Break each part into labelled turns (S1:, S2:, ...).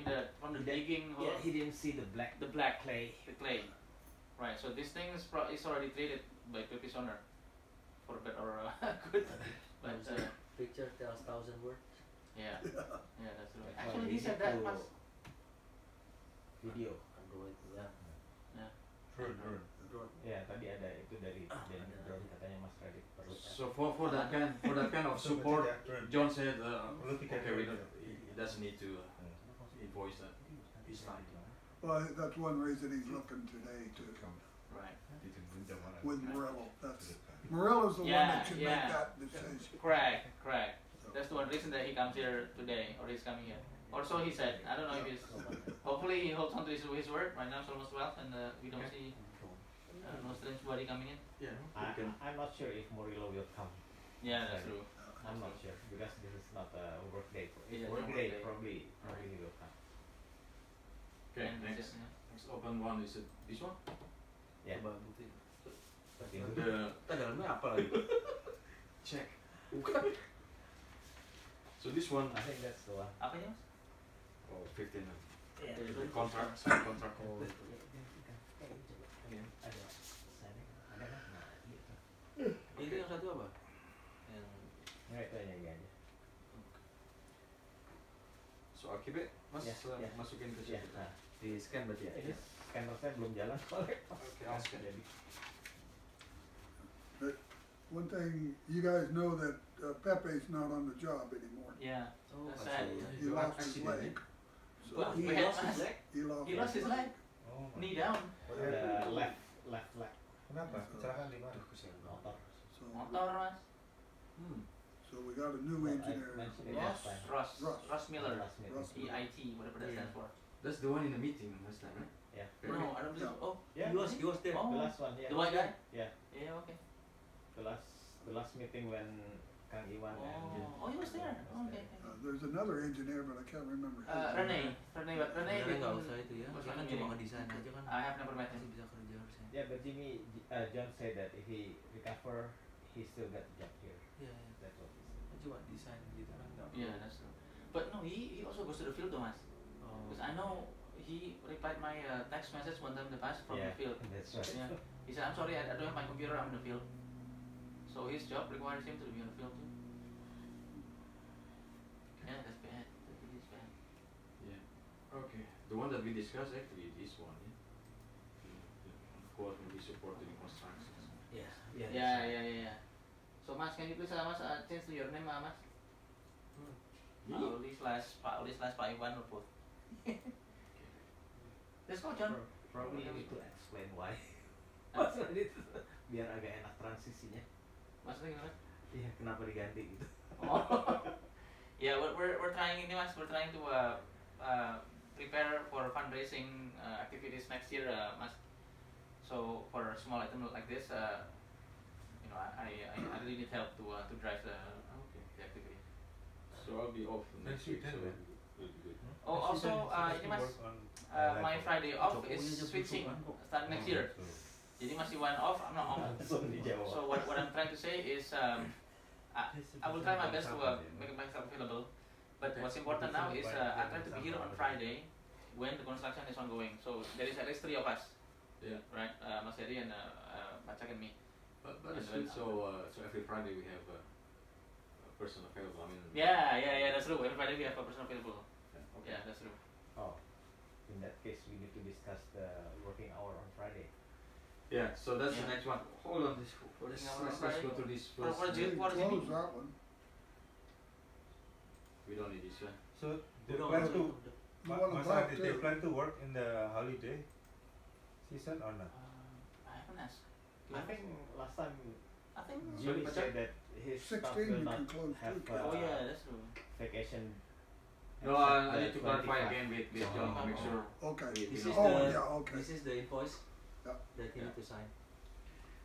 S1: from the digging.
S2: Yeah, he didn't see the black clay.
S1: The clay. Right. So this thing is already treated by previous owner for bad or good. But
S3: picture tells 1,000 words.
S1: yeah, yeah, that's true.
S2: Well,
S1: Actually,
S2: you
S1: he said
S2: need
S1: that
S2: to
S1: mas.
S2: Video.
S3: Android, ya.
S4: Drone.
S2: Ya, tadi ada itu dari drone katanya Mas Radit perlu.
S5: So for that kind of support, John said, okay, he doesn't need to invoice his time.
S6: Well, that's one reason he's looking today to,
S1: Right.
S6: with Morello. Morello's the one that should make that decision.
S1: Correct. That's the one reason that he comes here today, or he's coming here. Also, he said, I don't know if he's. Hopefully, he holds on to his word. Right now, it's almost 12, and we don't see no strange body coming in.
S5: Yeah.
S2: I'm not sure if Murillo will come.
S1: Yeah, that's true.
S2: I'm not sure because this is not a work day.
S1: Yeah,
S2: Work
S1: work
S2: day,
S1: day.
S2: probably he will come.
S5: Okay,
S1: And
S5: next open one is this one.
S2: Yeah.
S3: Coba bukti.
S5: The
S3: Dalamnya apa lagi?
S5: check. So this one,
S2: I think that's the one.
S1: Apa ya, Mas?
S5: 15.
S2: Yeah.
S5: The contract, sign contract.
S3: Oh,
S2: Ada signing, ada kan? Nah, gitu.
S3: itu yang satu apa? Yang
S2: Nggak, itu hanya ini aja.
S5: So I'll keep it. Mas,
S2: Yeah.
S5: masukin ke
S2: Ya,
S5: situ.
S2: nah,
S3: di scan berarti ya?
S2: ini scanner saya belum jalan soalnya.
S5: Okay, I'll scan.
S2: Jadi,
S6: But one thing, you guys know that Pepe's not on the job anymore.
S1: Yeah.
S3: Oh,
S1: That's
S3: I
S1: sad.
S3: see.
S6: He lost his
S5: Accident,
S6: leg. So
S1: But
S3: He
S1: we had
S3: lost his leg?
S6: he lost
S1: He lost his leg.
S4: Oh,
S1: Knee down.
S2: the left leg
S4: Kenapa? Kecelakaan di mana?
S2: motor.
S6: So,
S1: Motor, Mas.
S6: so we got a new
S2: Well, I
S6: engineer.
S2: mentioned it last time.
S1: Ross Miller.
S2: Last meeting.
S6: Ross.
S1: EIT, whatever that stands for.
S5: That's the one in the meeting last time, right?
S2: Yeah.
S1: No, I don't believe. Oh,
S2: Yeah.
S3: He was there.
S1: Oh.
S2: The last one, yeah.
S1: the white guy.
S2: Yeah.
S1: Yeah, okay.
S2: The last meeting when Kang Iwan and
S1: Oh, he was there. Oh, okay.
S6: There's another engineer, but I can't remember his name.
S1: Rene,
S3: Rene nggak usah itu ya.
S1: was
S3: Dia kan
S1: on
S3: cuma
S1: meeting.
S3: ngedesain aja kan.
S1: I have never met
S3: Masih
S1: him.
S3: bisa kerja harusnya.
S2: yeah, but John said that if he recover, he still got the job here.
S3: Iya, iya.
S2: That's what he said.
S3: Kan cuma desain gitu kan. nggak
S1: Yeah,
S3: perlu.
S1: that's true. But no, he also goes to the field, though, Mas.
S3: Oh.
S1: Because I know he replied my text message one time in the past from
S2: Yeah,
S1: the field.
S2: that's right.
S1: Yeah. He said, I'm sorry, I don't have my computer, I'm in the field. So his job requires him to be on the field too. Yeah, that's bad. That really is bad.
S5: Yeah. Okay. The one that we discussed actually is this one, yeah. Of course, when we supported in constructions.
S3: Iya,
S1: Yeah. So Mas, can you please Mas change to your name, Mas? Pak Uli slash Pak Iwan or both. Let's go, John.
S2: Probably you need to explain why. Maksudnya itu biar agak enak transisinya.
S1: Maksudnya gimana?
S2: Iya, kenapa diganti gitu?
S1: Oh. Yeah, we're trying ini Mas. We're trying to prepare for fundraising activities next year, Mas. So for a small item like this, you know, I really need help to drive the activity.
S5: So I'll be off next week, so
S4: then.
S5: it'll be good.
S1: Oh, also ini Mas, my Friday off is switching start next year. Jadi masih one off, I'm not off.
S2: Langsung dijawab.
S1: So what I'm trying to say is I will try my best to make myself available. But what's important now is I try to be here on Friday when the construction is ongoing. So there is at least 3 of us,
S5: Yeah.
S1: right? Mas Heri and Bacak and me.
S5: But it's good. So every Friday we have a person available. I mean.
S1: Yeah, that's true. Every Friday we have a person available.
S5: Okay.
S1: Yeah, that's true.
S2: Oh, in that case we need to discuss the working hour on Friday.
S5: Yeah. So that's the
S1: Yeah.
S5: next one. Hold on. Let's go to this first.
S1: For June, for
S6: Close
S1: June.
S6: that one.
S5: We don't need this one.
S4: So they
S3: Udah,
S4: plan
S3: udah,
S4: to
S3: udah.
S6: You want to
S4: Mas
S6: talk
S4: Adi, they
S6: too?
S4: plan to work in the holiday season or not?
S1: I haven't asked.
S2: I think last time
S1: I think.
S2: Jimmy
S5: Bacak?
S2: said that his staff
S6: 16
S2: will
S6: you
S2: not
S6: can close
S2: have
S6: too,
S1: Oh yeah, that's true.
S2: vacation.
S5: No,
S2: except
S5: I need to
S2: the
S5: clarify
S2: 25.
S5: again with John to make sure.
S6: Okay.
S5: we
S3: This
S5: don't-
S3: is
S6: Oh,
S3: the
S6: yeah, okay.
S3: this is the invoice
S6: Yeah.
S3: that you
S5: Yeah.
S3: need to sign.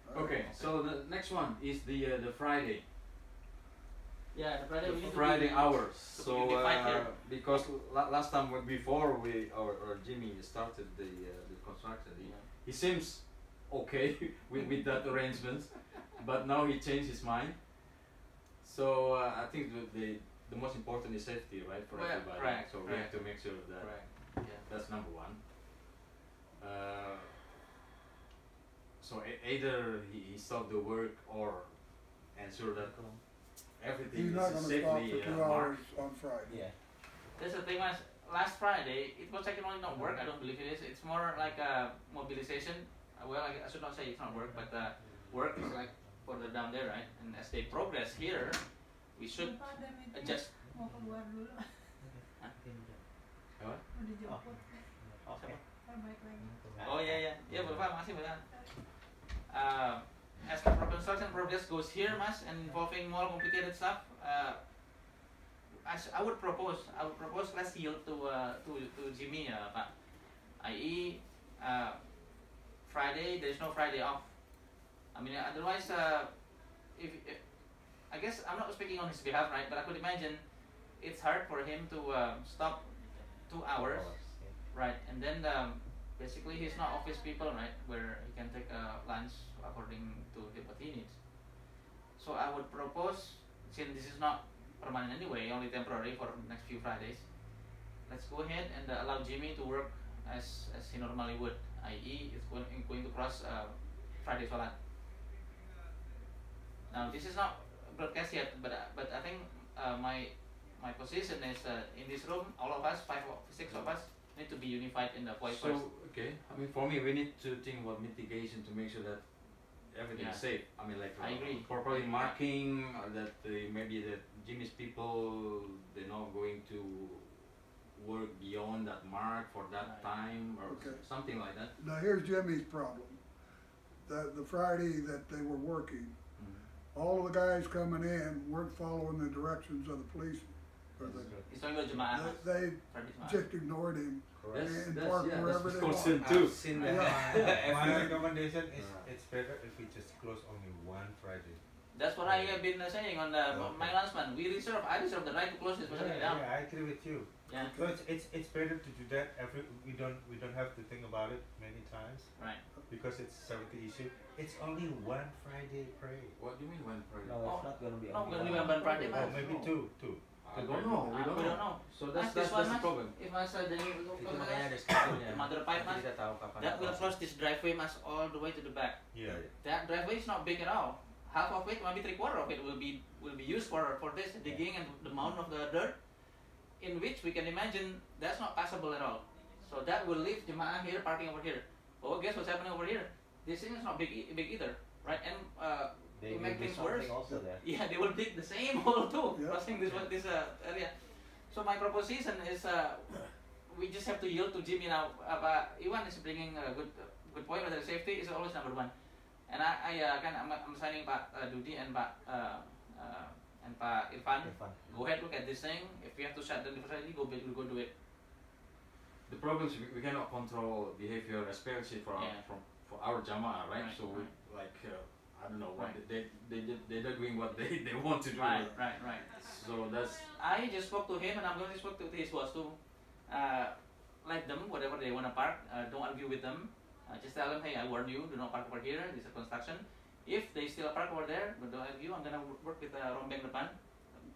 S5: Okay, so the next one is the Friday.
S1: Yeah, the Friday we need to
S5: Friday
S1: be-
S5: hours.
S1: to
S5: So
S1: be defined here.
S5: because last time before or Jimmy started the construction, he seems okay with that arrangement, but now he changed his mind. So I think the the most important is safety, right, for
S1: Well,
S5: everybody.
S1: correct,
S5: So we have
S1: correct.
S5: to make sure that
S1: Correct. Yeah.
S5: that's number one. So either he stopped the work or ensure that everything
S6: He's not
S5: is
S6: gonna stop
S5: safely
S6: for 2 hours
S5: marked.
S6: on Friday.
S2: Yeah.
S1: That's the thing, was last Friday it was actually not work. I don't believe it is. It's more like a mobilization. Well, I should not say it's not work, but work is like further down there, right? And as they progress here, we should adjust.
S7: Mau keluar dulu.
S5: Apa?
S7: Mau dijemput.
S2: Okay.
S7: Ntar balik lagi.
S1: Oh yeah, yeah, Bapak, makasih banyak. As the construction progress goes here, Mas, and involving more complicated stuff, I would propose let's yield to Jimmy, Pak. I.e., Friday, there's no Friday off. I mean, otherwise, if I guess I'm not speaking on his behalf, right? But I could imagine it's hard for him to stop 2 hours, right? And then basically he's not office people, right? Where he can take lunch according to what he needs. So I would propose, since this is not permanent anyway, only temporary for the next few Fridays, let's go ahead and allow Jimmy to work as he normally would, i.e. it's going to cross Friday Salat. Now this is not broadcast yet, but I think my position is in this room, all of us, 5 or 6 of us, need to be unified in the voice first.
S5: So okay, I mean for me we need to think about mitigation to make sure that everything is
S1: Yeah.
S5: safe. I mean like
S1: I agree.
S5: properly marking that maybe that Jimmy's people they're not going to work beyond that mark for that
S1: Right.
S5: time or
S6: Okay.
S5: something like that.
S6: Now, here's Jimmy's problem. The Friday that they were working, all of the guys coming in weren't following the directions of the police. Or
S1: It's talking about Jemaah, Mas.
S6: they
S1: Friday Jemaah.
S6: just ignored him
S5: That's,
S6: and
S5: that's,
S6: park
S5: yeah,
S6: wherever
S5: that's
S6: they
S5: concern
S6: want.
S5: too.
S4: I've seen that. My recommendation is it's better if we just close only one Friday.
S1: That's what I have been saying on my
S4: Okay.
S1: announcement. I reserve the right to close this facility down.
S4: I agree with you.
S1: Yeah.
S4: So it's better to do that we don't have to think about it many times
S1: Right.
S4: because it's a safety issue. It's only one Friday pray.
S5: What do you mean when Friday?
S2: No, it's not gonna be.
S1: No,
S2: only
S1: gonna be
S2: one.
S1: one Friday,
S4: Oh,
S1: Mas.
S4: maybe two.
S5: I don't know. We don't know. So
S1: Mas,
S5: that's
S1: this one,
S5: the
S1: Mas.
S5: problem.
S1: If Mas jadi
S3: Itu makanya ada schedule-nya.
S1: Mother pipe,
S3: Nanti
S1: Mas.
S3: kita tahu kapan.
S1: That will close this driveway, Mas, all the way to the back.
S4: Yeah.
S1: That driveway is not big at all. Half of it, maybe 3/4 of it will be used for this digging and the mound of the dirt, in which we can imagine that's not passable at all. So that will leave Jemaah here parking over here. Oh, guess what's happening over here? This thing is not big either, right? And
S2: They
S1: to
S2: will
S1: make
S2: do
S1: things worse,
S2: something also there.
S1: yeah, they will dig the same hole too,
S6: Yeah.
S1: crossing this area. So my proposition is we just have to yield to Jimmy now. Pak Iwan is bringing a good point. Whether safety is always number one. And I'm signing Pak Dudi and Pak Irfan. Go ahead, look at this thing. If we have to shut down the facility, we'll go do it.
S5: The problem is we cannot control behavior, especially for
S1: Yeah.
S5: for our Jamaah, right?
S1: Right,
S5: So we like I don't know what
S1: Right.
S5: they're doing what they want to do.
S1: Right.
S5: So that's
S1: I just spoke to him, and I'm going to speak to his boss too. Let them whatever they want to park. Don't argue with them. Just tell them, hey, I warned you, do not park over here. This is a construction. If they still park over there, but don't argue, I'm gonna work with Rombeng depan.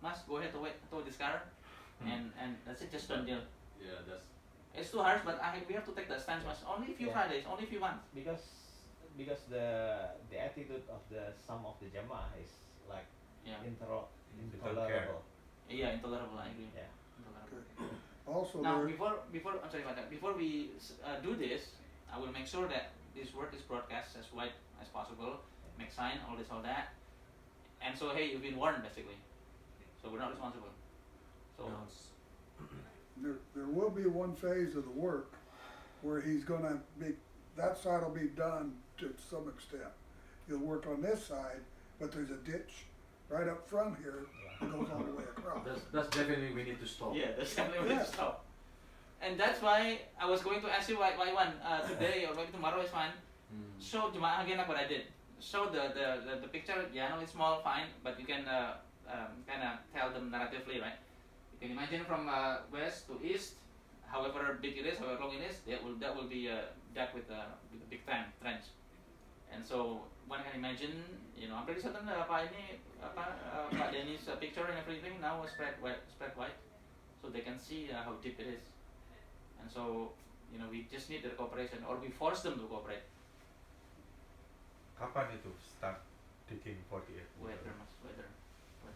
S1: Mas, go ahead to this car, and that's it. Just done deal.
S5: yeah, that's
S1: It's too harsh, but we have to take that stance. Mas, only a few
S2: Yeah.
S1: Fridays, only a few months.
S2: Because the attitude of some of the Jamaah is like
S1: Yeah,
S2: intolerable.
S1: yeah, intolerable. I agree.
S2: Yeah.
S1: Intolerable.
S6: Also,
S1: Now,
S6: there,
S1: before I'm sorry about that. Before we do this, I will make sure that this word is broadcast as wide as possible. Make sign, all this, all that. And so, hey, you've been warned, basically. So we're not responsible. So
S3: No, it's-
S6: there will be one phase of the work where he's gonna be, that side will be done to some extent. He'll work on this side, but there's a ditch right up front here that goes all the way across.
S5: that's definitely we need to stop.
S1: yeah, that's definitely
S6: Yeah.
S1: what stop. And that's why I was going to ask you why one today or maybe tomorrow is fine. Show Jemaah again like what I did. Show the picture. Yeah, no, it's small, fine, but you can kind of tell them narratively, right? You can imagine from west to east, however big it is, however long it is, that will be dug with a big trench. And so one can imagine, I'm pretty certain Pak Denny's picture and everything now is spread wide, so they can see how deep it is. And so, we just need their cooperation, or we force them to cooperate.
S4: Kapan itu start digging 48
S1: Weather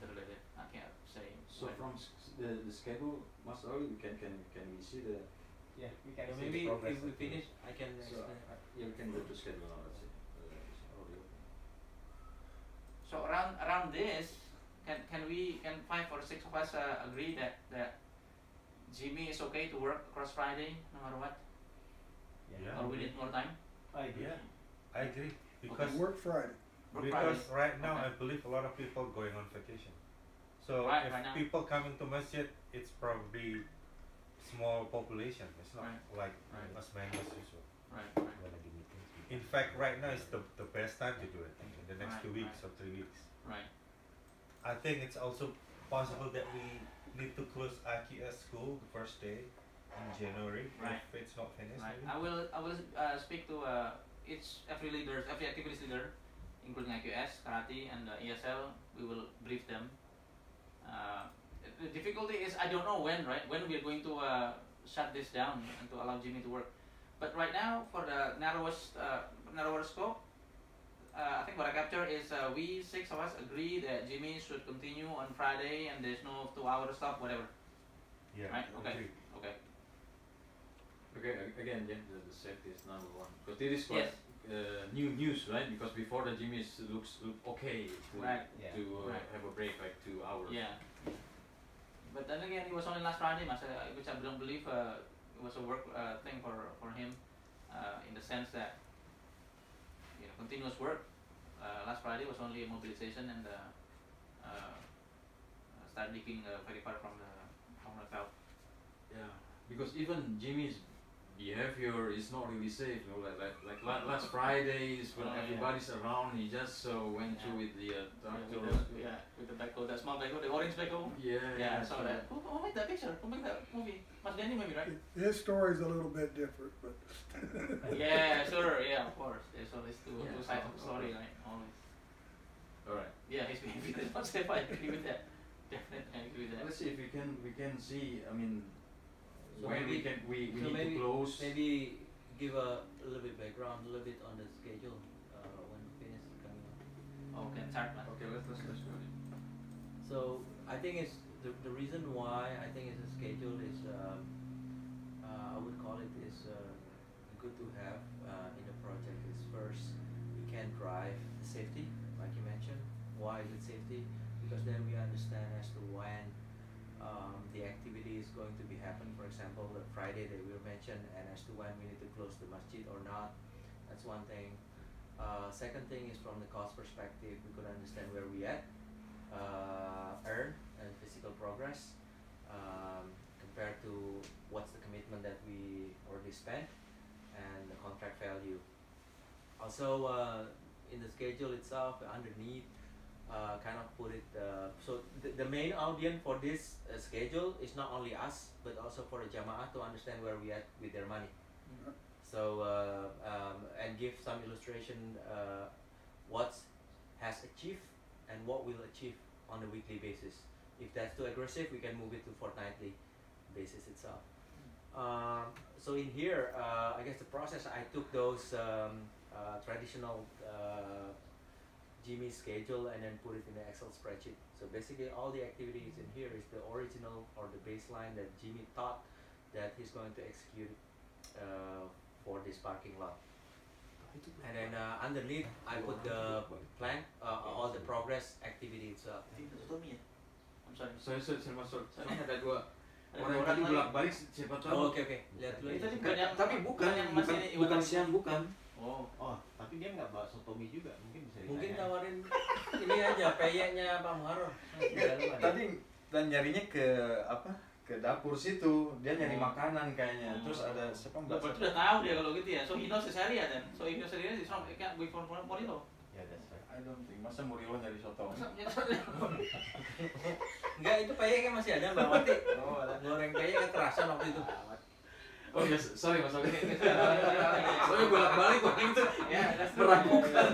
S1: related. I can't say.
S5: So
S1: when.
S5: from the schedule, Mas Awi, can we see the
S2: Yeah, we can
S3: So
S2: see
S3: maybe
S2: the progress
S3: if we
S2: of it.
S3: finish, I can
S5: So,
S3: explain.
S5: yeah, we can go to schedule now. Let's see. It's already open.
S1: So around this, can 5 or 6 of us agree that Jimmy is okay to work across Friday no matter what,
S4: Yeah.
S1: or we need more time?
S2: I agree.
S4: Yeah, I agree because
S6: Work Friday.
S1: Work
S4: because
S1: Friday.
S4: right now
S1: Okay.
S4: I believe a lot of people going on vacation. So
S1: Right
S4: if
S1: now.
S4: people coming to masjid, it's probably small population. It's not
S1: Right.
S4: like
S1: Right.
S4: as many as usual.
S1: Right.
S2: Lagi meeting.
S4: In fact, right now is the best time to do it. In the next
S1: Right,
S4: 2 weeks
S1: right.
S4: or 3 weeks.
S1: Right.
S4: I think it's also possible that we need to close IQS school the first day in January
S1: Right.
S4: if it's not finished.
S1: Right.
S4: maybe.
S1: I will speak to every activist leader, including IQS, Karate, and ESL. We will brief them. The difficulty is I don't know when we are going to shut this down and to allow Jimmy to work. But right now, for the narrower scope, I think what I capture is we 6 of us agree that Jimmy should continue on Friday and there's no 2-hour stop, whatever.
S4: Yeah.
S1: Right. Okay.
S4: agree.
S1: Okay.
S5: Okay, again, yeah, the safety is number one. Because this is quite
S1: Yes.
S5: new news, right? Because before the Jimmy look okay to
S1: Right.
S2: Yeah.
S5: to
S1: Right.
S5: have a break like 2 hours.
S1: Yeah. But then again, it was only last Friday, which I don't believe it was a work thing for him, in the sense that continuous work. Last Friday was only a mobilization and start digging very far from the felt.
S5: Yeah, because even Jimmy's behavior is not really safe. Like last Fridays when
S1: Oh, yeah.
S5: everybody's around, he just went through with the tractor.
S1: With the backhoe, that small backhoe, the orange backhoe.
S5: Yeah,
S1: I saw that. Who made that picture? Who made that movie? Mas Denny maybe, right?
S6: His story's a little bit different, but
S1: Yeah, sure. Yeah, of course. There's always two
S5: Yeah,
S1: sides of the story,
S5: always.
S1: right? Always.
S5: All right.
S1: Yeah, his behavior is not safe. I agree with that. Definitely, I agree with that.
S5: Let's see if we can see. I mean,
S3: So
S5: when
S3: maybe-
S5: we
S3: so
S5: need
S3: maybe-
S5: to close.
S3: Maybe give a little bit background, a little bit on the schedule when finish coming up.
S1: Okay, start, man.
S5: Okay, let's go.
S3: So I think it's the reason why I think it's a schedule is I would call it is good to have in the project is first we can drive the safety like you mentioned. Why is it safety? Because then we understand as to when the activity is going to be happening. For example, the Friday that we mentioned, and as to when we need to close the masjid or not. That's one thing. Second thing is from the cost perspective, we could understand where we at, earn and physical progress compared to what's the commitment that we already spent and the contract value. Also, in the schedule itself, underneath, kind of put it. So the main audience for this schedule is not only us, but also for the Jamaah to understand where we at with their money. So and give some illustration what has achieved and what will achieve on a weekly basis. If that's too aggressive, we can move it to fortnightly basis itself. So in here, I guess the process, I took those traditional Jimmy schedule and then put it in the Excel spreadsheet. So basically all the activities in here is the original or the baseline that Jimmy thought that he's going to execute for this parking lot. And then underneath I put the plan, all the progress activity itself.
S1: I think that's Tommy. I'm sorry.
S5: Saya masuk. Soalnya ada dua
S1: Ada
S5: orang
S1: dua
S5: tadi
S1: lagi.
S5: bolak-balik siapa tahu.
S3: Oh, oke. Lihat dulu.
S1: Itu
S3: aja.
S1: tadi bukan yang
S5: Tapi bukan
S1: yang masih
S5: bukan siang bukan.
S1: Oh.
S2: Oh, tapi dia nggak bawa sotomi juga, mungkin bisa
S3: Mungkin
S2: ditanya.
S3: tawarin ini aja peyeknya Pak Muharrem. Di dalam ada.
S5: Tadi dan nyarinya ke apa? Ke dapur situ. Dia nyari
S1: Oh.
S5: makanan kayaknya. Terus ada siapa
S1: Loh, berarti udah tahu dia kalau gitu ya. So he knows this area then. So if he knows this area, it's not it can't be for Morilo.
S2: Ya, that's right.
S5: I don't think. Masa Murilo nyari soto?
S3: Enggak, itu peyeknya masih ada Mbak Wati.
S5: Oh, ada.
S3: Goreng peyek kekerasan waktu itu.
S5: Oh yes, sorry Mas Oke.
S1: Okay,
S5: Soalnya bolak-balik waktu itu
S1: Ya, that's true.
S5: meragukan.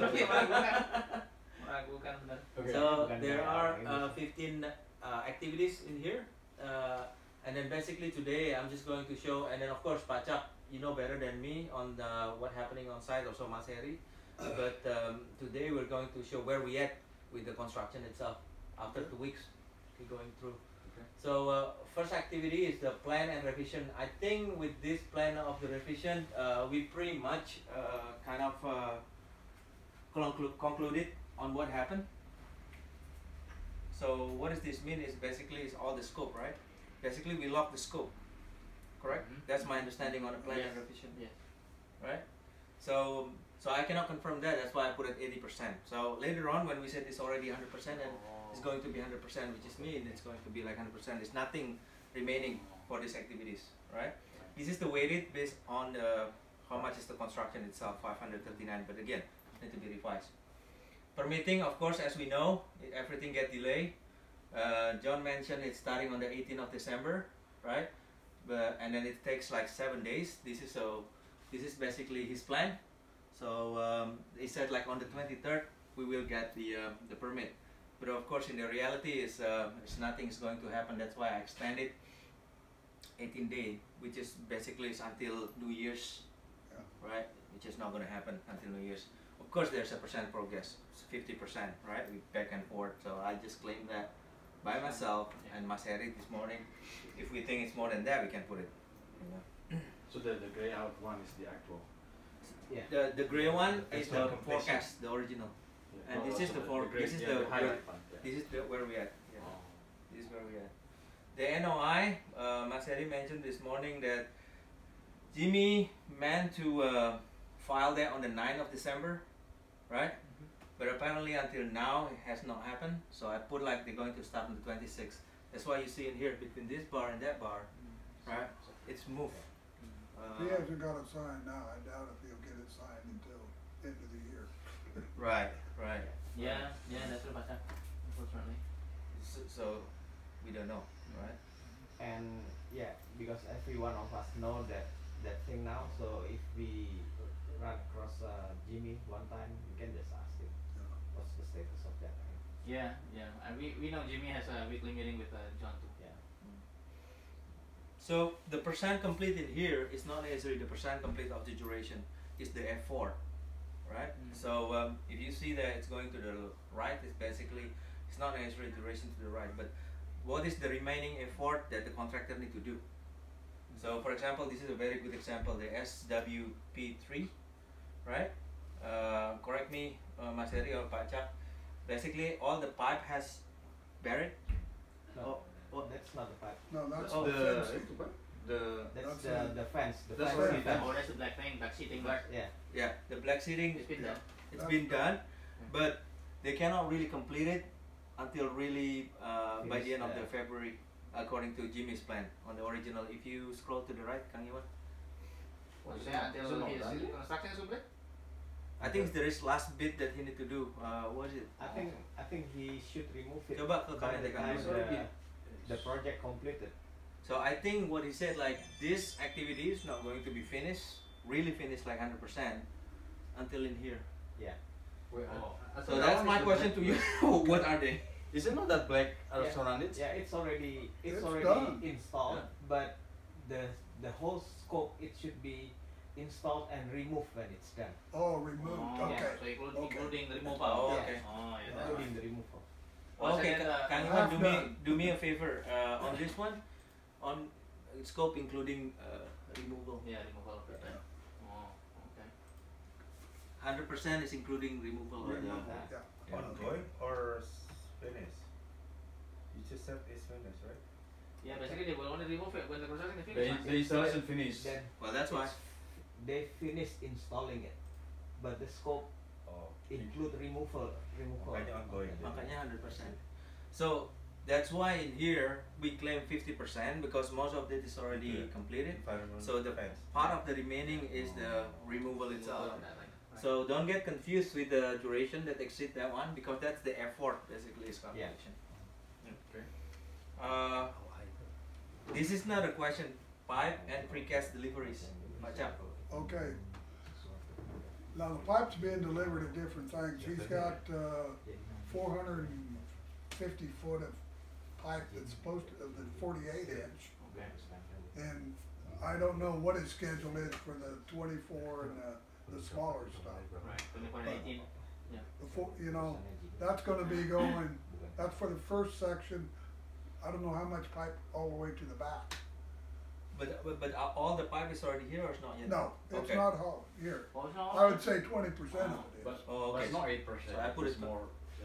S1: Meragukan benar.
S5: Okay.
S3: So
S2: Bukan
S3: there
S2: kayak
S3: are
S2: orang ini.
S3: 15 activities in here, and then basically today I'm just going to show, and then of course Pacak, you know better than me on what happening on site, also Mas Heri, but today we're going to show where we at with the construction itself after 2 weeks we're going through.
S5: Okay.
S3: So first activity is the plan and revision. I think with this plan of the revision, we pretty much kind of concluded on what happened. So what does this mean is basically is all the scope, right? Basically we lock the scope, correct?
S1: Mhm.
S3: That's my understanding on the plan and
S1: Yes.
S3: revision,
S1: Yes.
S3: right? So I cannot confirm that, that's why I put it 80%. So later on when we said it's already 100% and it's going to be 100%, which is mean it's going to be like 100%. There's nothing remaining for these activities, right? This is the weighted based on how much is the construction itself, 539. But again, need to be revised. Permitting, of course, as we know, everything get delayed. John mentioned it's starting on the 18th of December, right? And then it takes like 7 days. This is basically his plan. So he said like on the 23rd we will get the permit. But of course, in the reality, is nothing is going to happen. That's why I extended 18 days, which is basically is until New Year's,
S6: Yeah.
S3: right? Which is not going to happen until New Year's. Of course, there's a percent progress, it's 50%, right? We back and forth. So I just claim that by myself and Mas Heri this morning. If we think it's more than that, we can put it. You know?
S5: So the grey out one is the actual.
S2: Yeah.
S3: The gray one
S5: That's
S3: is
S5: not
S3: the
S5: completion.
S3: forecast, the original.
S5: Yeah.
S3: And this is the
S5: grey,
S3: this is
S5: yeah,
S3: the
S5: highlight one. Yeah.
S3: This is where we at. Yeah.
S5: Oh.
S3: This is where we at. The NOI, Mas Heri mentioned this morning that Jimmy meant to file that on the 9th of December, right? But apparently until now it has not happened. So I put like they're going to start on the 26th. That's why you see in here between this bar and that bar, right? It's moved.
S6: He hasn't got it signed now, I doubt if he'll get it signed until end of the year.
S3: Right, right.
S1: Yeah, that's true, Pacak. Unfortunately.
S3: So we don't know, right?
S2: And yeah, because every one of us know that thing now. So if we run across Jimmy one time, we can just ask him what's the status of that. Right?
S1: Yeah. And we know Jimmy has a weekly meeting with John too.
S2: Yeah.
S3: So the percent complete in here is not necessarily the percent complete of the duration. It's the F4, right? So if you see that it's going to the right, it's basically it's not necessarily duration to the right, but what is the remaining effort that the contractor need to do? So for example, this is a very good example, the SWP3, right? Correct me, Mas Heri or Pacak. Basically, all the pipe has buried.
S2: No,
S3: Oh,
S2: that's not the pipe.
S6: No, that's
S3: Oh,
S6: the
S5: The
S6: fencing.
S2: That's
S6: That's
S2: the fence. The
S5: that's
S2: fence.
S5: what
S2: is
S5: he
S2: done.
S1: Oh, that's the black thing, black seating. Black.
S2: Yeah.
S3: yeah, the black seating.
S1: It's been done.
S3: It's been done, but they cannot really complete it until really by the end of the February, according to Jimmy's plan on the original. If you scroll to the right, Kang Iwan,
S1: Maksudnya until his construction is complete?
S3: I think there is last bit that he need to do. What is it?
S2: I think he should remove it
S3: Coba ke
S2: by
S3: kanan
S2: the
S3: deh, Kang
S2: time
S3: Iwan.
S2: the project completed.
S3: So I think what he said, like this activity is not going to be finished, really finished like 100% until in here.
S2: Yeah.
S5: Wait,
S1: Oh.
S3: So that's my question to you. What are they?
S5: Is it not that black
S2: Yeah.
S5: surround it?
S2: Yeah, it's already
S6: It's
S2: already
S6: done.
S2: installed,
S3: Yeah.
S2: but the whole scope it should be installed and removed when it's done,
S6: Oh, removed,
S1: Oh,
S6: okay.
S1: So
S6: Okay.
S1: including the removal.
S3: Oh,
S2: Yeah.
S3: okay.
S1: Oh, yeah. That's
S2: including the removal.
S1: Well,
S3: Okay,
S1: so then,
S3: Kang
S6: half
S3: Iwan,
S6: done.
S3: do me a favor on this one, on scope including removal.
S1: Yeah, removal of the
S6: Yeah.
S1: Oh, okay.
S3: 100% is including removal of the.
S6: Removal, yeah.
S4: Ongoing or finished? You just said it's finished, right?
S1: Yeah, basically they will only remove it when the construction is
S5: The,
S1: finished.
S5: the installation finished.
S2: Then
S3: Well, that's why.
S2: they finished installing it, but the scope
S4: Oh.
S2: include removal.
S4: Makanya ongoing.
S3: Makanya 100%. So that's why in here we claim 50% because most of it is already
S4: Yeah.
S3: completed.
S4: Environment
S3: So the
S4: fence.
S3: part of the remaining is the removal
S1: Removal
S3: itself.
S1: of that, like, right.
S3: So don't get confused with the duration that exceed that one because that's the effort basically is calculation.
S5: Okay.
S3: Uh, this is not a question pipe and precast deliveries. Macam.
S6: Okay. Now the pipe's being delivered at different things. He's got 450 foot of pipe that's supposed to, of the 48 inch. And I don't know what his schedule is for the 24 and the smaller stuff.
S1: Right. 24 and 18. Yeah.
S6: You know, that's gonna be going, that's for the first section. I don't know how much pipe all the way to the back.
S3: But all the pipe is already here or it's not yet?
S6: No, it's
S3: Okay.
S6: not all here.
S1: Oh, it's not
S6: I would say 20% of it is.
S5: But,
S3: Oh,
S5: but
S3: okay.
S5: it's not 8%.
S3: So I put
S5: it's
S3: it-
S5: more.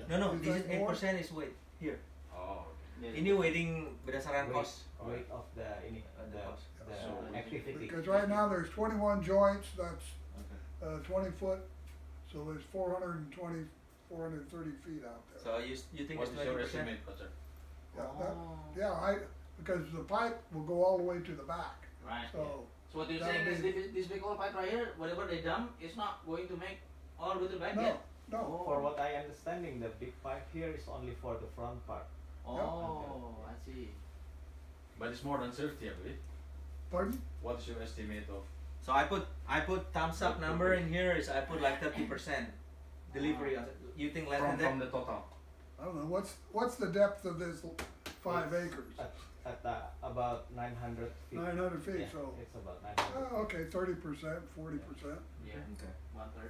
S3: No,
S6: Is
S3: this is
S6: that more?
S3: 8% is weight here.
S5: Oh, okay.
S1: Yeah.
S3: Ini weighting berdasarkan
S2: Weight,
S3: cost.
S2: weight of the ini
S3: The cost.
S2: the activity.
S6: Because right now there's 21 joints, that's
S3: Okay.
S6: 20 foot, so there's 420, 430 feet out there.
S3: So you think
S5: What
S3: it's
S5: is your
S3: 20%?
S5: estimate, Coach?
S6: Yeah, that,
S1: Oh.
S6: yeah, because the pipe will go all the way to the back,
S1: Right.
S6: so,
S1: So what you're
S6: That'll
S1: saying is
S6: be-
S1: this big old pipe right here, whatever they dump, is not going to make all the way to the back
S6: no,
S1: yet?
S6: no.
S1: Oh.
S2: For what I understanding, the big pipe here is only for the front part.
S1: Oh, I see.
S5: But it's more than 30, I believe.
S6: Pardon?
S5: What is your estimate of?
S3: So I put thumbs up number in here is I put like 30% delivery. You think less than
S5: From
S3: that?
S5: the total?
S6: I don't know, what's the depth of this 5 acres?
S2: At about 900 feet.
S6: 900 feet,
S2: Yeah,
S6: so,
S2: it's about 900.
S6: oh, okay, 30%, 40%.
S1: Yeah.
S3: Okay.
S1: 1/3.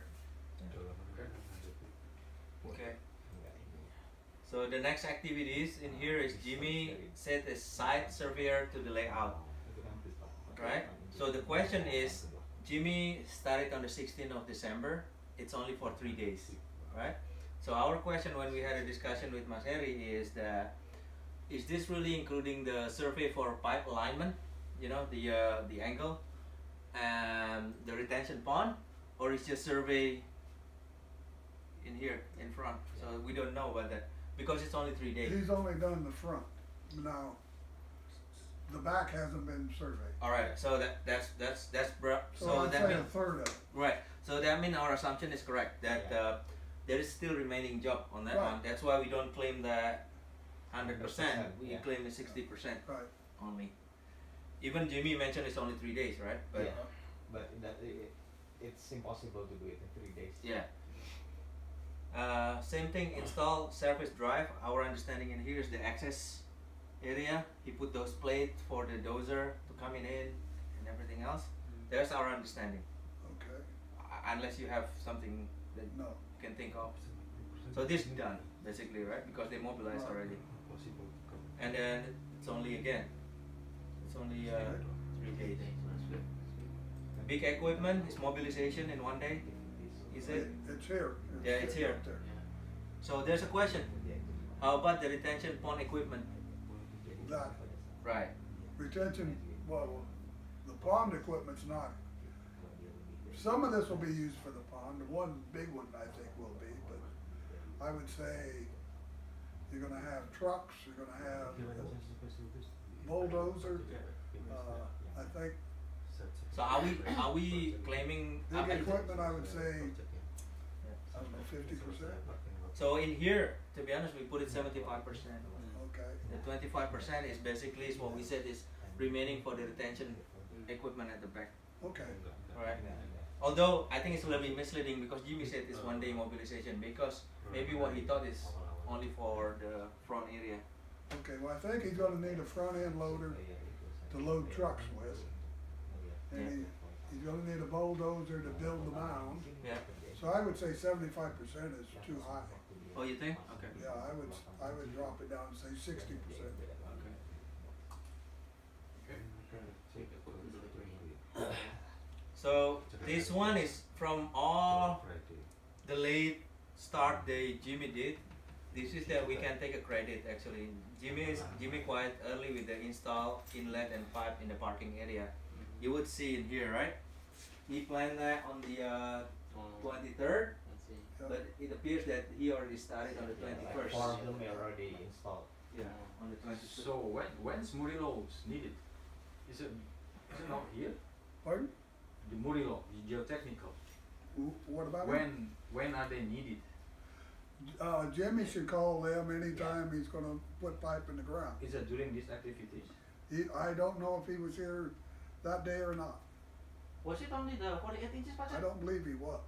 S3: Okay. So the next activities in here is Jimmy set a site surveyor to the layout. Right? So the question is, Jimmy started on the 16th of December. It's only for 3 days, right? So our question when we had a discussion with Mas Heri is that, is this really including the survey for pipe alignment, you know, the angle, and the retention pond, or is just survey in here in front? So we don't know about that because it's only 3 days.
S6: He's only done the front, now, the back hasn't been surveyed.
S3: All right, so that's
S6: So I'd
S3: that
S6: say
S3: means
S6: a third of it.
S3: right. So that means our assumption is correct that there is still remaining job on that
S6: Right.
S3: one. That's why we don't claim that 100%. We
S2: yeah.
S3: claim the 60%
S6: Right.
S3: only. Even Jimmy mentioned it's only 3 days, right? But
S2: Yeah. But it's impossible to do it in 3 days.
S3: yeah. Same thing. Install surface drive. Our understanding in here is the access area. He put those plates for the dozer to come in and everything else. There's our understanding.
S6: Okay,
S3: Unless you have something that
S6: no,
S3: you can think of. So this is done basically, right? Because they mobilized already. And then it's only again. It's only 3 days.
S1: That's good.
S3: Big equipment is mobilization in 1 day. Is it?
S6: it's here.
S3: Yeah, it's here.
S6: up there.
S1: Yeah.
S3: So there's a question. How about the retention pond equipment?
S6: That
S3: Right.
S6: retention, well, the pond equipment's not. Some of this will be used for the pond, the one big one I think will be, but I would say you're gonna have trucks, you're gonna have bulldozer, I think,
S3: So are we claiming up
S6: big
S3: until-
S6: equipment, I would say, I don't know, 50%,
S3: So in here, to be honest, we put it 75%.
S6: okay.
S3: The 25% is basically is what we said is remaining for the retention equipment at the back.
S6: Okay,
S3: Right. Although I think it's a little bit misleading because Jimmy said it's 1 day mobilization because maybe what he thought is only for the front area.
S6: okay, well, I think he's gonna need a front end loader to load trucks with. And he's gonna need a bulldozer to build the mound.
S3: Yeah.
S6: So I would say 75% is too high.
S3: Oh, you think? Okay.
S6: Yeah, I would drop it down and say 60%.
S3: So this one is from all the late start that Jimmy did. This is that we can take a credit actually. Jimmy quite early with the install inlet and pipe in the parking area. You would see in here, right? He planned that on the 23rd,
S1: Let's see.
S6: Yeah.
S3: but it appears that he already started on the 21st.
S2: Four of them are already installed.
S3: Yeah, on the 21st.
S5: So when's Murillo's needed? Is it not here?
S6: Pardon?
S5: The Murillo, the geotechnical.
S6: What about it?
S5: When are they needed?
S6: Jimmy should call them anytime he's gonna put pipe in the ground.
S5: Is it during these activities?
S6: I don't know if he was here that day or not.
S1: Was it only the 48 inches,
S6: I
S1: Pacha?
S6: don't believe he was.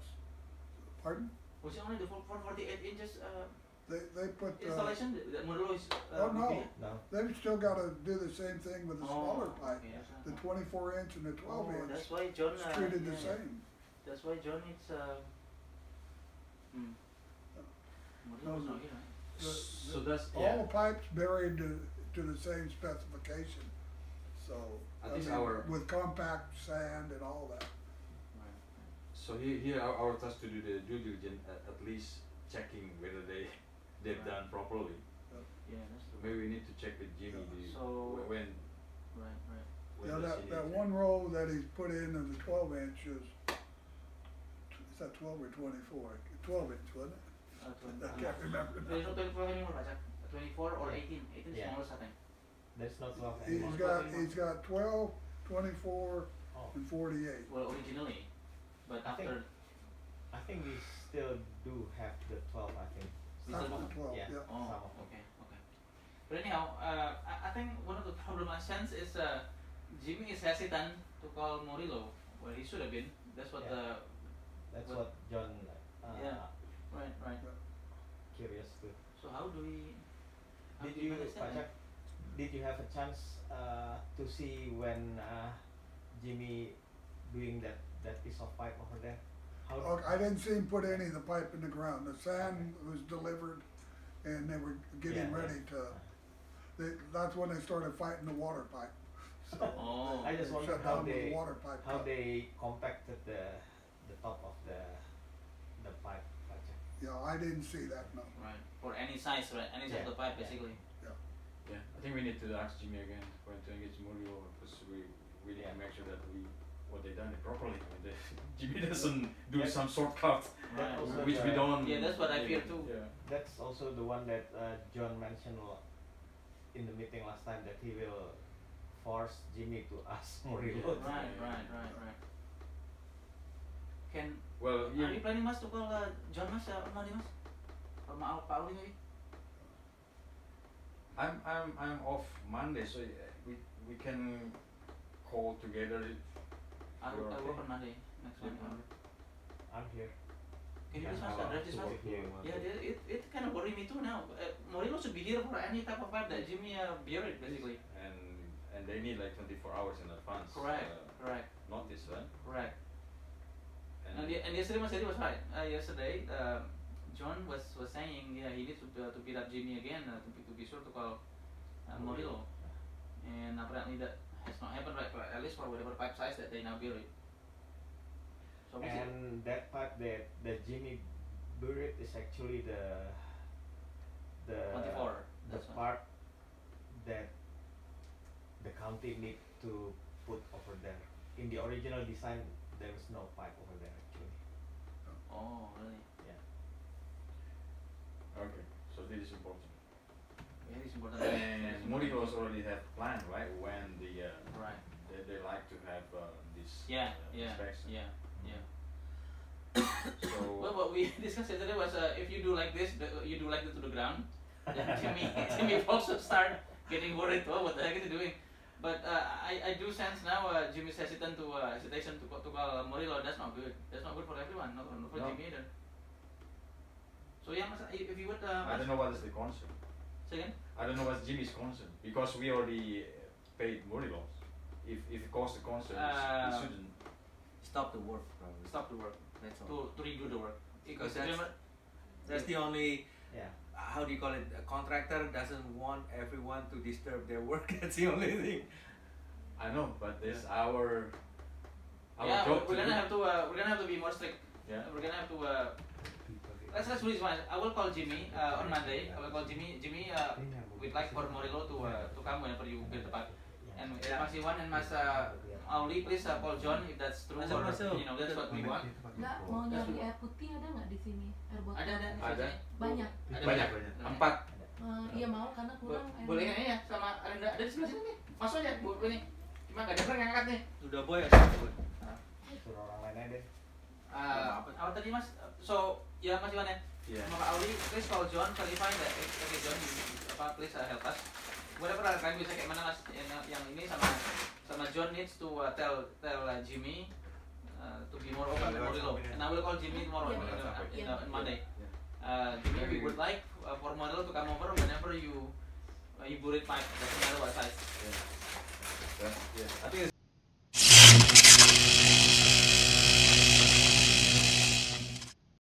S6: Pardon?
S1: Was it only the 48 inches
S6: They put,
S1: installation? The Murillo is.
S6: Oh, no.
S1: big?
S2: No.
S6: they've still gotta do the same thing with the smaller pipe.
S1: Okay,
S6: The 24 inch and the 12 inch.
S1: That's why John.
S6: It's treated the
S1: yeah,
S6: same.
S1: That's why John is. Murillo is not here.
S5: So that's
S6: All the pipes buried to the same specification. So,
S5: I think our-
S6: with compact sand and all that.
S1: Right.
S5: So here our task to do the due diligence at least checking whether they've
S1: Right.
S5: done properly.
S1: Yeah, that's true.
S5: Maybe we need to check with Jimmy
S6: Yeah.
S1: So-
S5: when
S1: Right, right.
S6: Yeah,
S5: does he
S6: that
S5: need
S6: one row that he's put in of the 12 inch is that 12 or 24? 12 inch, wasn't it? I can't remember
S1: There's
S6: now.
S1: no 24 anymore, Pacha. 24 or 18. 18 is
S2: Yeah.
S1: smallest, I think.
S2: There's not 12
S6: He's
S2: anymore.
S6: got 12, 24,
S2: Oh,
S6: and 48.
S1: Well, originally, but
S2: I think-
S1: after
S2: I think we still do have the 12. I think.
S1: we
S6: That's
S1: still
S6: the 12,
S2: Yeah.
S6: yeah.
S1: Oh,
S2: Some of them.
S1: okay, okay. But anyhow, I think one of the problem I sense is Jimmy is hesitant to call Murillo where he should have been. That's what
S2: Yeah. That's
S1: But-
S2: what John
S1: Yeah. Right, right.
S2: curious to.
S1: So how do we?
S2: Did you, Pajak, did you have a chance to see when Jimmy doing that piece of pipe over there? How?
S6: Oh, I didn't see him put any of the pipe in the ground. The sand was delivered and they were getting
S2: Yeah,
S6: ready to, that's when they started fighting the water pipe. So
S1: Oh.
S2: I just
S6: they
S2: wonder
S6: shut
S2: how
S6: down with
S2: they
S6: the water pipe.
S2: how
S6: cut.
S2: they compacted the top of the pipe, Pajak.
S6: Yeah, I didn't see that, no.
S1: Right. For any size, right? Any size of the pipe,
S2: Yeah.
S1: basically.
S5: Yeah, I think we need to ask Jimmy again when to engage Murillo because we need
S2: Yeah.
S5: to make sure that what they done it properly. I mean, Jimmy doesn't do
S2: Yeah.
S5: some shortcut
S1: Right.
S2: also
S5: which we
S2: the-
S5: don't.
S1: Yeah, that's what I fear too.
S5: Yeah.
S2: That's also the one that John mentioned in the meeting last time that he will force Jimmy to ask Murillo.
S1: Right, right. Can
S5: Well,
S1: are
S5: yeah.
S1: you planning Mas to call John Mas on Monday Mas? Or Pak Auli maybe?
S5: I'm off Monday, so we can call together.
S1: I
S5: You're
S1: work
S5: okay?
S1: on Monday next week.
S2: I'm here.
S1: Can you
S2: Yeah,
S1: please Mas
S2: I'll
S1: address this
S2: to
S1: Mas?
S2: work here.
S1: Yeah, it kind of worry me too now. Murillo should be here for any type of pipe that Jimmy buried basically.
S5: And they need like 24 hours in advance.
S1: Correct, correct,
S5: Notice, right?
S1: correct.
S5: And
S1: And yesterday Mas Edi was right. Yesterday John was saying yeah he needs to beat up Jimmy again to be sure to call Murillo. And apparently that has not happened right, at least for whatever pipe size that they now buried. So we see.
S2: And that pipe that Jimmy buried is actually the
S1: 24.
S2: the
S1: That's one.
S2: part that the county need to put over there. In the original design, there is no pipe over there actually.
S1: Oh really?
S5: okay, so this is important.
S1: Very important.
S5: And Murillo's already have planned, right? When
S1: Right.
S5: they like to have this
S1: Yeah, yeah,
S5: inspection.
S1: yeah, yeah.
S5: So
S1: Well, what we discussed yesterday was if you do like this, you do like it to the ground, then Jimmy also start getting worried. Oh, what the heck is he doing? But I do sense now Jimmy's hesitation to call Murillo. That's not good. That's not good for everyone, not for
S5: No.
S1: Jimmy either. So yeah, Mas, if you would,
S5: I don't know what is the concern.
S1: say again.
S5: I don't know what's Jimmy's concern because we already paid Murillo's. If it caused the concern, it shouldn't.
S3: Stop the work, probably.
S1: Stop the work
S3: That's all.
S1: to redo the work.
S3: Because
S1: Remember-
S3: that's the only,
S2: Yeah.
S3: how do you call it, a contractor doesn't want everyone to disturb their work. That's the only thing.
S5: I know, but it's our
S1: yeah,
S5: job
S1: we're
S5: to
S1: gonna
S5: do.
S1: have to be more strict.
S5: Yeah.
S1: We're gonna have to let's do this one. I will call Jimmy on Monday. I will call Jimmy. We'd like for Murillo to come whenever you build the pipe. And Mas Iwan and Mas Auli, please call John if that's true.
S3: Masuk,
S1: Or,
S3: masuk.
S1: you know, that's what we want.
S7: Nggak mau nyari air putih ada nggak di sini air botol?
S1: Ada.
S5: Ada.
S7: Banyak.
S5: Banyak. 4.
S7: Iya mau karena kurang. air.
S1: Boleh ya sama ada di sebelah sini nih. Masuk aja bu ini. Cuma nggak ada yang ngangkat nih.
S3: Sudah boy atau boy?
S2: Suruh orang lain aja deh.
S1: Apa tadi Mas? So ya Mas Iwan ya.
S5: Yeah.
S1: Sama Pak Auli, please call John, clarify that. Okay John, please help us. whatever kalian bisa kayak mana mas, yang ini sama John needs to tell Jimmy to be more open and more real. And I will call Jimmy tomorrow in Monday. Jimmy, we would like for model to come over whenever you burrit pipe, doesn't matter what size.